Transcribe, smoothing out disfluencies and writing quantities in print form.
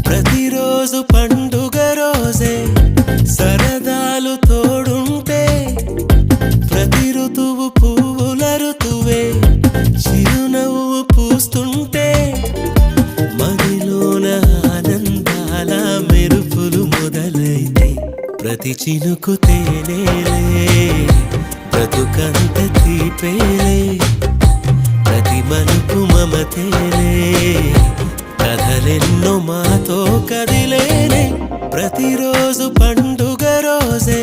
ప్రతిరోజు పండుగ రోజే సరదాలు తోడుంటే ప్రతి ఋతువు పువ్వుల ఋతువే చిరునవ్వు పూస్తుంటే మదిలోన ఆనందాల మెరుపులు మొదలైతే ప్రతి చినుకు తేనేలే బ్రతుకంత తీపేలే ప్రతి మలుపు మమతేలే కథలెన్నో మాతో కదిలేనే ప్రతిరోజు పండుగ రోజే